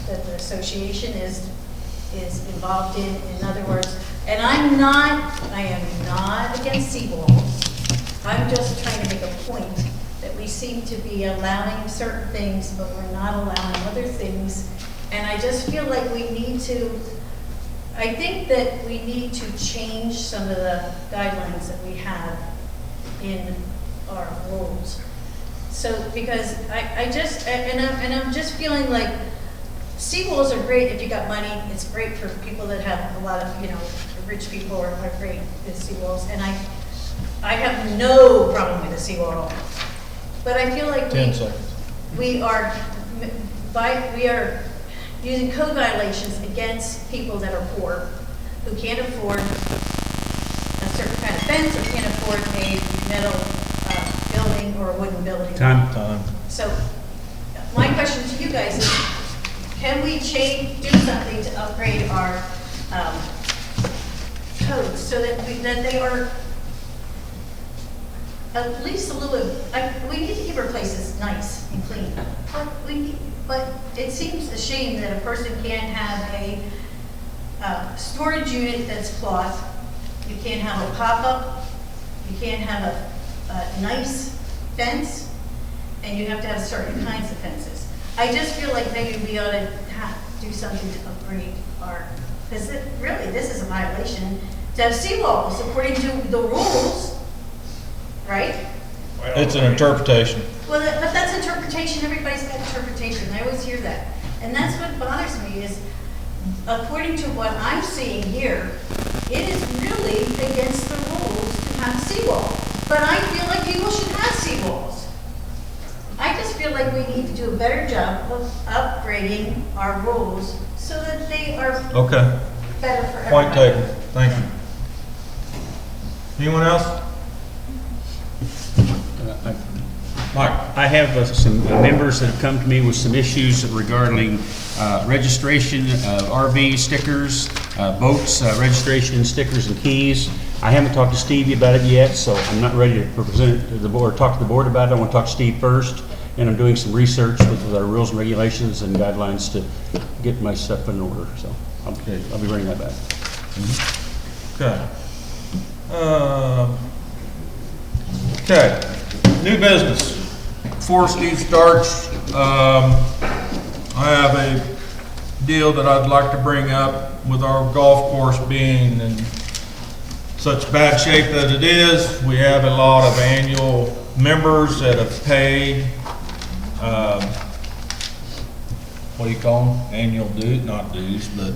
the association is involved in? In other words, and I am not against seawalls. I'm just trying to make a point that we seem to be allowing certain things, but we're not allowing other things. And I just feel like I think that we need to change some of the guidelines that we have in our rules. So, because I'm just feeling like seawalls are great if you got money. It's great for people that have a lot of, rich people are great with seawalls. And I have no problem with a seawall. But I feel like 10 seconds. we are using code violations against people that are poor, who can't afford a certain kind of fence or can't afford a metal building or a wooden building. Time. So my question to you guys is, can we do something to upgrade our codes so that they are at least a little bit, we need to keep our places nice and clean. But it seems a shame that a person can't have a storage unit that's cloth, you can't have a pop-up, you can't have a nice fence, and you have to have certain kinds of fences. I just feel like maybe we ought to do something to upgrade because really this is a violation to have seawalls according to the rules, right? It's an interpretation. Well, but that's interpretation. Everybody's got interpretation. I always hear that. And that's what bothers me is, according to what I'm seeing here, it is really against the rules to have seawalls. But I feel like people should have seawalls. I just feel like we need to do a better job of upgrading our rules so that they are Okay. better for everybody. Point taken. Thank you. Anyone else? Mike? I have some members that have come to me with some issues regarding registration of RV stickers, boats, registration and stickers and keys. I haven't talked to Stevie about it yet, so I'm not ready to present it to the board, talk to the board about it. I want to talk to Steve first, and I'm doing some research with our rules and regulations and guidelines to get my stuff in order, so I'll be bringing that back. Okay. Okay. New business. Before Steve starts, I have a deal that I'd like to bring up with our golf course being in such bad shape that it is. We have a lot of annual members that have paid, what do you call them? Annual dues, not dues, but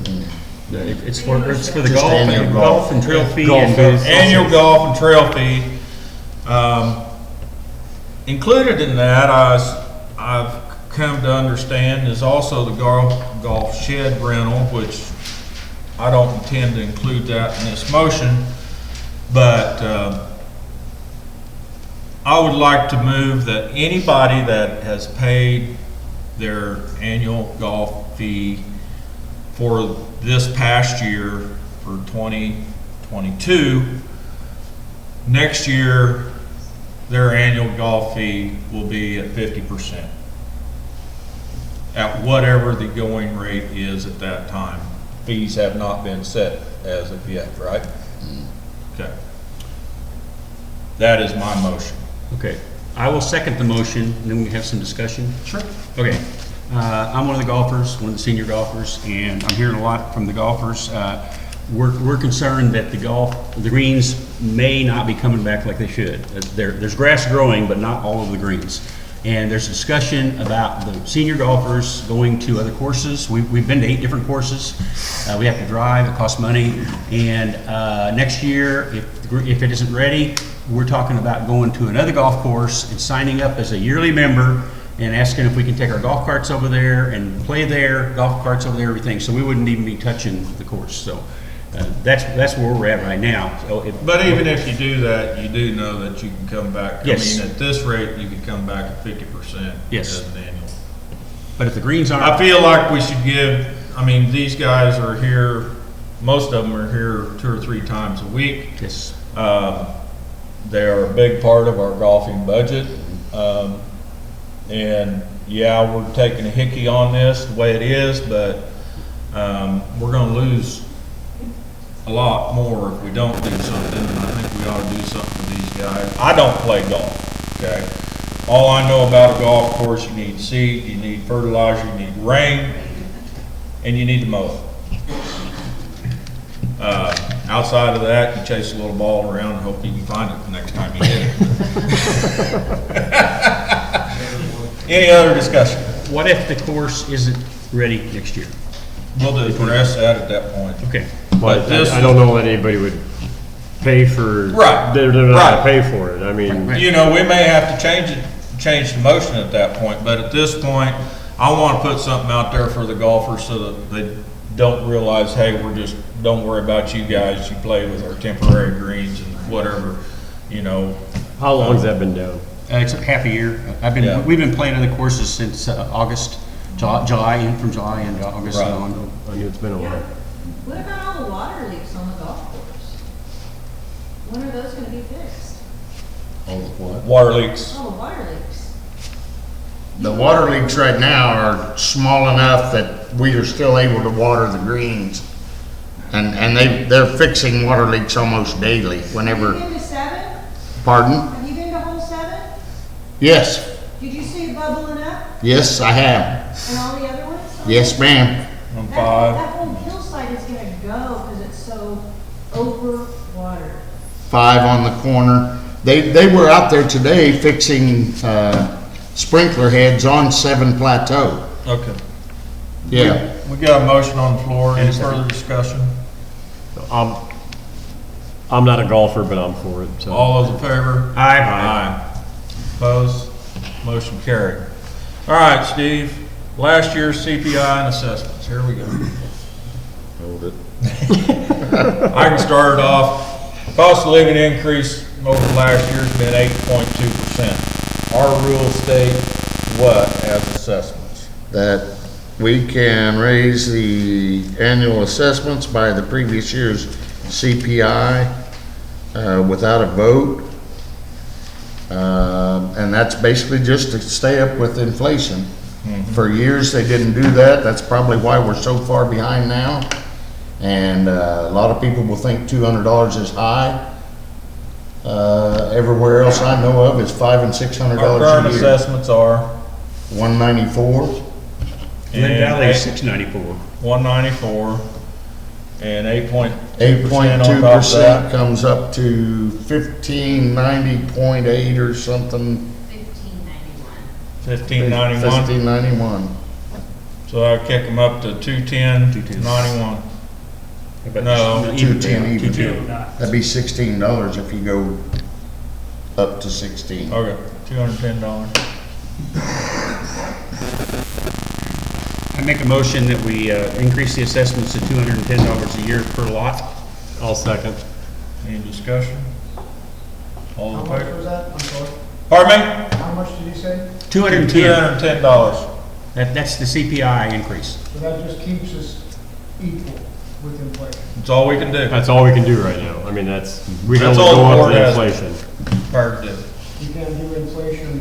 It's for the Just golf annual and golf. golf and trail fee. golf, and annual golf and trail fee. Included in that, I've come to understand, is also the golf shed rental, which I don't intend to include that in this motion, but I would like to move that anybody that has paid their annual golf fee for this past year, for 2022, next year, their annual golf fee will be at 50%. At whatever the going rate is at that time. Fees have not been set as of yet, right? Okay. That is my motion. Okay, I will second the motion, and then we can have some discussion. Sure. Okay, I'm one of the golfers, one of the senior golfers, and I'm hearing a lot from the golfers. We're concerned that the greens may not be coming back like they should. There's grass growing, but not all of the greens. And there's discussion about the senior golfers going to other courses. We've been to 8 different courses. We have to drive, it costs money. And next year, if it isn't ready, we're talking about going to another golf course and signing up as a yearly member and asking if we can take our golf carts over there and play there, golf carts over there, everything. So we wouldn't even be touching the course. So that's where we're at right now. So But even if you do that, you do know that you can come back. Yes. I mean, at this rate, you could come back at 50% Yes. as an annual. But if the greens aren't. I feel like we should give, I mean, these guys are here, most of them are here 2 or 3 times a week. Yes. They are a big part of our golfing budget. And yeah, we're taking a hickey on this the way it is, but, we're gonna lose a lot more if we don't do something, and I think we ought to do something for these guys. I don't play golf, okay? All I know about a golf course, you need seed, you need fertilizer, you need rain, and you need to mow it. Outside of that, you chase a little ball around and hope you can find it the next time you hit it. Any other discussion? What if the course isn't ready next year? We'll address that at that point. Okay. But this I don't know that anybody would pay for. Right. They're not Right. gonna pay for it. I mean, Right. You know, we may have to change the motion at that point, but at this point, I want to put something out there for the golfers so that they don't realize, hey, don't worry about you guys, you play with our temporary greens and whatever, you know. how long's that been down? It's half a year. Yeah. We've been playing other courses since August, July, and from July into August Right. and on. I knew it's been a while. What about all the water leaks on the golf course? When are those gonna be fixed? Water leaks. Oh, the water leaks. The water leaks right now are small enough that we are still able to water the greens. And they're fixing water leaks almost daily Have whenever, you been to 7? pardon? Have you been to hole 7? Yes, Did you see it bubbling up yes, I have. and all the other ones? Yes, ma'am. On That 5. whole hillside is gonna go because it's so over water. 5 on the corner. They were out there today fixing, sprinkler heads on 7 Plateau. Okay. Yeah. We got a motion on the floor. Any And a second. further discussion? I'm not a golfer, but I'm for it, so. All those in favor? Aye. Opposed? Motion carried. All right, Steve, last year's CPI and assessments, here we go. Hold it. I can start it off. Cost of living increase over the last year has been 8.2%. Our rules state what as assessments? That we can raise the annual assessments by the previous year's CPI without a vote. And that's basically just to stay up with inflation. For years, they didn't do that. That's probably why we're so far behind now. And a lot of people will think $200 is high. Everywhere else I know of is $500 and $600 Our current a year. assessments are $194. Glen Valley is 694. 194 and 8.2% 8.2% comes up to 1590.8 or something. 1591. 1591. 1591. So I'd kick them up to 210.91. No, 210 even. 210. That'd be $16 if you go up to 16. Okay, $210. I make a motion that we increase the assessments to $210 a year per lot. I'll second. Any discussion? All How in much favor? was that? I'm sorry. Pardon me? How much did you say? 210. $210. That's the CPI increase. So that just keeps us equal with inflation. That's all we can do. That's all we can do right now. I mean, we can That's only all go the up board to has. inflation. Hard to do. You can't do inflation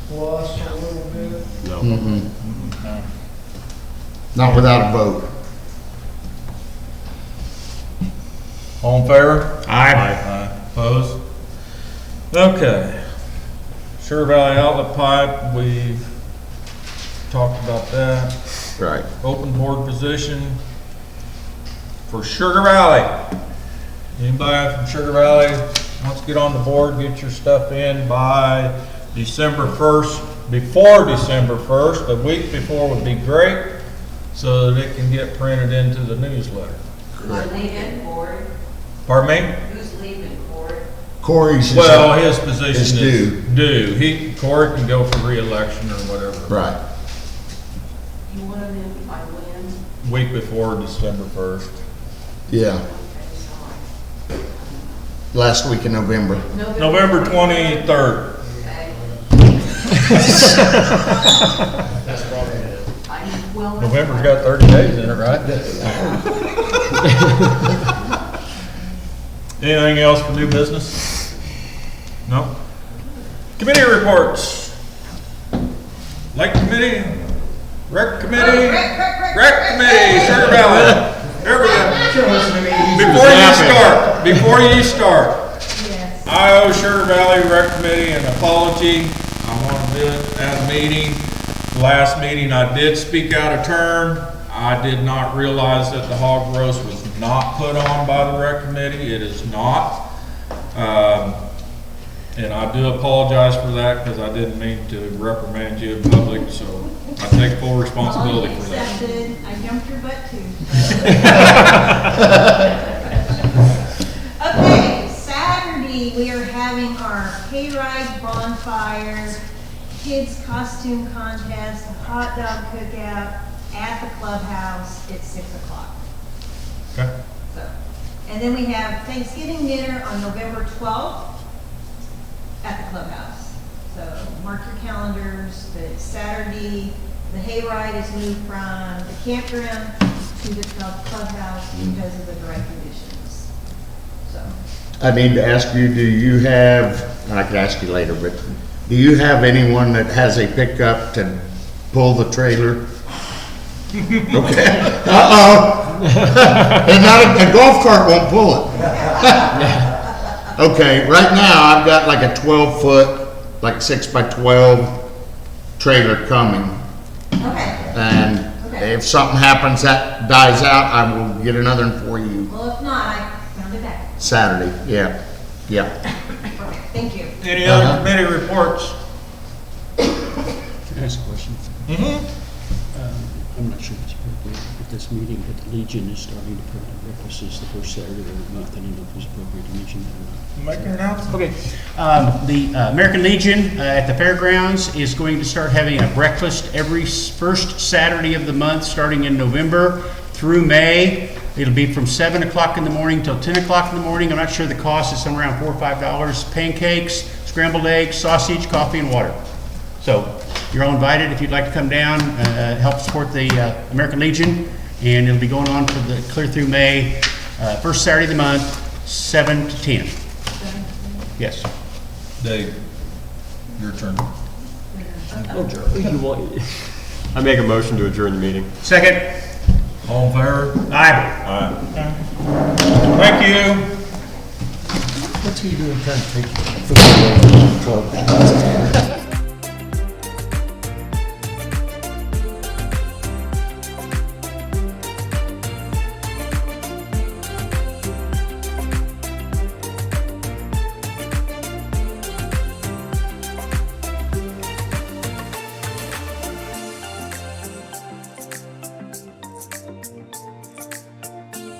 plus a little bit. No. Mm-mm. No. Not without a vote. All in favor? Aye. Opposed? Okay. Sugar Valley Outlet Pipe, we've talked about that. Right. Open board position for Sugar Valley. Anybody from Sugar Valley wants to get on the board, get your stuff in by December 1st, before December 1st, a week before would be great, so that it can get printed into the newsletter. Who's leaving Ford? Pardon me? Who's leaving Ford? Corey's is Well, up. his position It's is due. Corey can go for re-election or whatever. Right. You want them in by when? Week before December 1st. Yeah. Okay, so Last week in November. November 23rd. Okay. November's got 30 days in it, right? Anything else for new business? No? Committee reports. Lake Committee, Rec Committee, Rec Committee, Sugar Valley. There we go. Before you start, Yes. I owe Sugar Valley Rec Committee an apology. I want to do it at a meeting. Last meeting, I did speak out of turn. I did not realize that the hog roast was not put on by the Rec Committee. It is not. And I do apologize for that because I didn't mean to reprimand you in public, so I take full responsibility for that. Accepted. I jumped your butt too. Okay, Saturday, we are having our hayride bonfire, kids costume contest, hot dog cookout at the clubhouse at 6 o'clock. Okay. So, and then we have Thanksgiving dinner on November 12th at the clubhouse. So mark your calendars, that Saturday, the hayride is moved from the campground to the clubhouse because of the dry conditions. So, I need to ask you, do you have, and I can ask you later, but do you have anyone that has a pickup to pull the trailer? Okay. And not a golf cart won't pull it. Okay, right now I've got like a 12-foot, like 6x12 trailer coming. okay, And Okay. if something happens that dies out, I will get another one for you well, if not, I found it back. Saturday. Yeah, yeah. Okay, thank you. Any other committee reports? Can I ask a question? Mm-hmm. I'm not sure if it's appropriate at this meeting, but the Legion is starting to put on breakfasts the first Saturday of the month. I didn't know if it was appropriate to mention that or not. Make an announcement. Okay, the American Legion at the fairgrounds is going to start having a breakfast every first Saturday of the month, starting in November through May. It'll be from 7 o'clock in the morning till 10 o'clock in the morning. I'm not sure the cost is somewhere around $4 or $5. Pancakes, scrambled eggs, sausage, coffee, and water. So you're all invited if you'd like to come down, help support the American Legion, and it'll be going on for the clear through May, first Saturday of the month, 7 to 10. Yes. Dave, your turn. I make a motion to adjourn the meeting. Second. All in favor? Aye. Thank you. What's he doing trying to take football from the club?